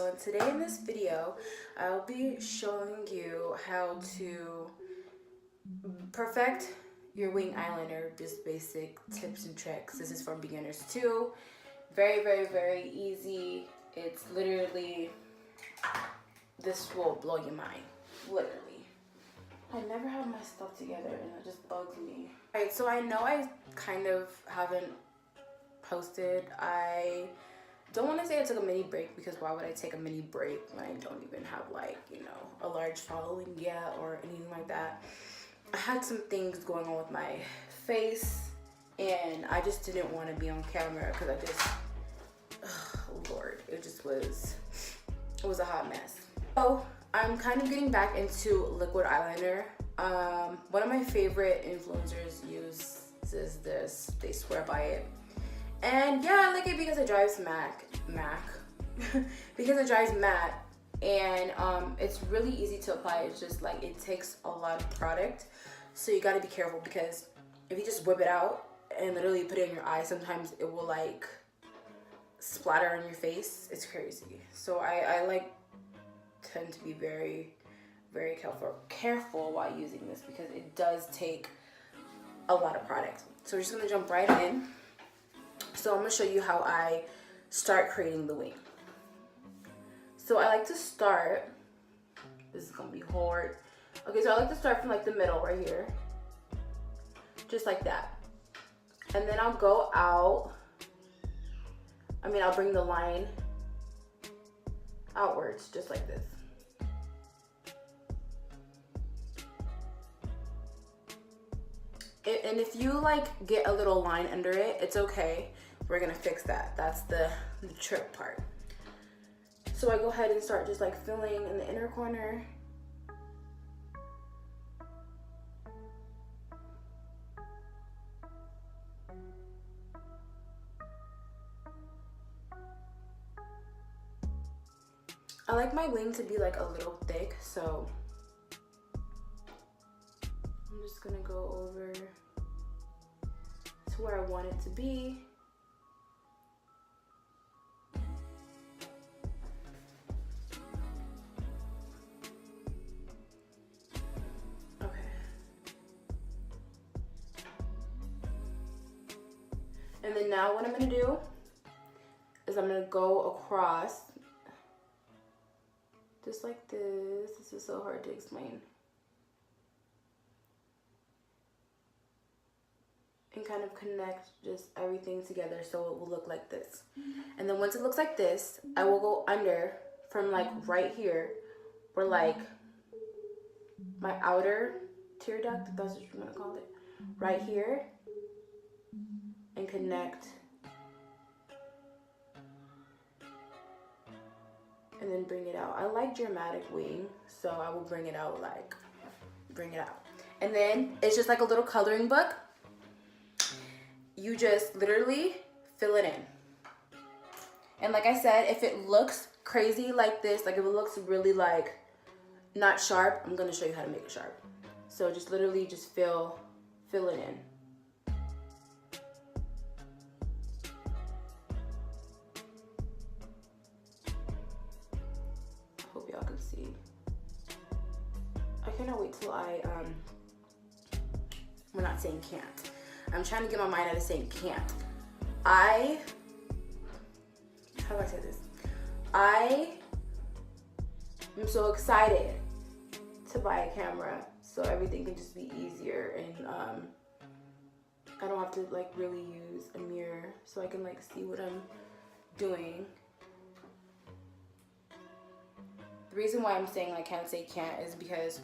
So today in this video, I'll be showing you how to perfect your wing eyeliner, just basic tips and tricks. This is for beginners too. Very, very, very easy. It's literally, this will blow your mind, literally. I never have my stuff together and it just bugs me. Alright, so I know I kind of haven't posted. I don't want to say I took a mini break, because why would I take a mini break when I don't even have, like, you know, a large following yet or anything like that. I had some things going on with my face and I just didn't want to be on camera because I just, oh Lord, it was a hot mess. So I'm kind of getting back into liquid eyeliner. One of my favorite influencers uses this. They swear by it. And yeah, I like it because it dries because it dries matte, and it's really easy to apply. It's just like, it takes a lot of product, so you gotta be careful, because if you just whip it out and literally put it in your eye, sometimes it will like splatter on your face. It's crazy. So I like tend to be very, very careful while using this, because it does take a lot of product. So we're just gonna jump right in. So I'm gonna show you how I start creating the wing. So I like to start, this is gonna be hard. Okay, so I like to start from like the middle right here, just like that. And then I'll go out, I'll bring the line outwards, just like this. And if you like get a little line under it, it's okay. We're gonna fix that. That's the trick part. So I go ahead and start just like filling in the inner corner. I like my wing to be like a little thick, so I'm just gonna go over to where I want it to be. Okay. And then now what I'm gonna do is I'm gonna go across just like this. This is so hard to explain. And kind of connect just everything together so it will look like this. And then once it looks like this, I will go under from like right here, where like my outer tear duct, if that's what you want to call it, right here, and connect. And then bring it out. I like dramatic wing, so I will bring it out. And then it's just like a little coloring book. You just literally fill it in. And like I said, if it looks crazy like this, like if it looks really like not sharp, I'm gonna show you how to make it sharp. So just literally just fill it in. Hope y'all can see. I cannot wait till we're not saying can't. I'm trying to get my mind out of saying can't. How do I say this? I am so excited to buy a camera so everything can just be easier, and I don't have to like really use a mirror, so I can like see what I'm doing. The reason why I'm saying I can't say can't is because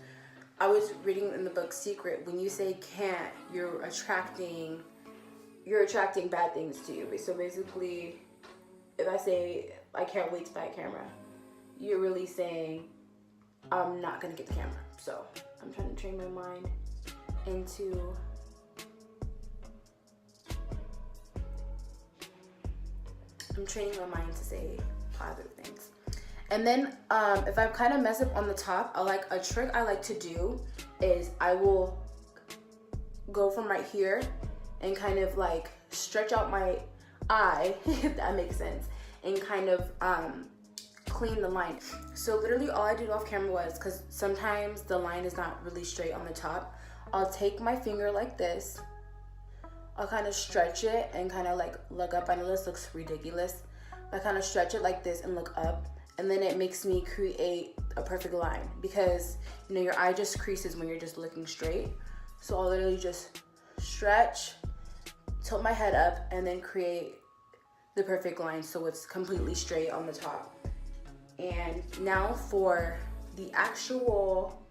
I was reading in the book Secret, when you say can't, you're attracting bad things to you. So basically, if I say I can't wait to buy a camera, you're really saying I'm not gonna get the camera. So I'm trying to train my mind into to say positive things. And then if I kind of mess up on the top, a trick I like to do is I will go from right here and kind of like stretch out my eye, if that makes sense, and kind of clean the line. So literally all I did off camera was, because sometimes the line is not really straight on the top, I'll take my finger like this, I'll kind of stretch it and kind of like look up. I know this looks ridiculous, but I kind of stretch it like this and look up, and then it makes me create a perfect line, because you know your eye just creases when you're just looking straight. So I'll literally just stretch, tilt my head up, and then create the perfect line so it's completely straight on the top. And now for the actual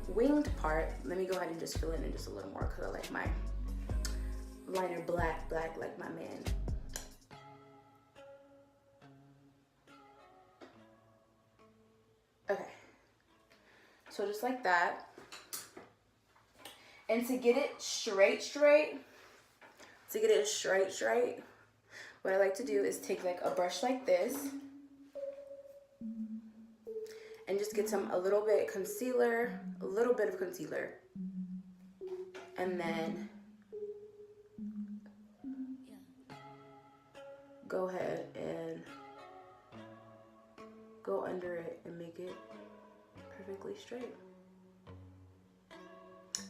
winged part, let me go ahead and just fill it in just a little more, because I like my liner black like my man. Okay, so just like that. And to get it straight, what I like to do is take like a brush like this and just get a little bit of concealer, and then go ahead and go under it and make it perfectly straight.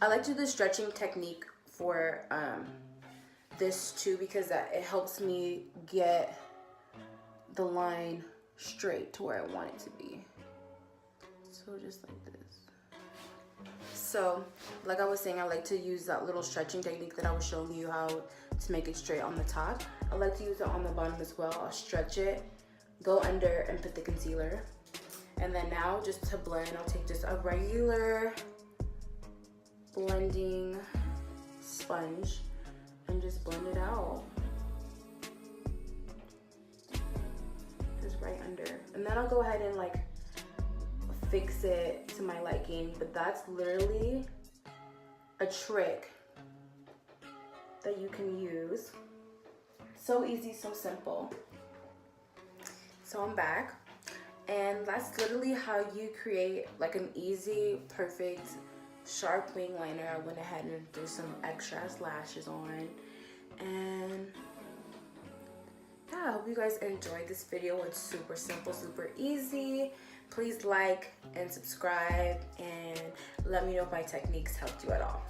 I like to do the stretching technique for this too, because it helps me get the line straight to where I want it to be. So just like this. So like I was saying, I like to use that little stretching technique that I was showing you how to make it straight on the top. I like to use it on the bottom as well. I'll stretch it, go under, and put the concealer. And then now just to blend, I'll take just a regular blending sponge and just blend it out. Just right under. And then I'll go ahead and like fix it to my liking, but that's literally a trick that you can use. So easy, so simple. So I'm back, and that's literally how you create like an easy, perfect, sharp wing liner. I went ahead and threw some extra lashes on, and yeah, I hope you guys enjoyed this video. It's super simple, super easy. Please like and subscribe, and let me know if my techniques helped you at all.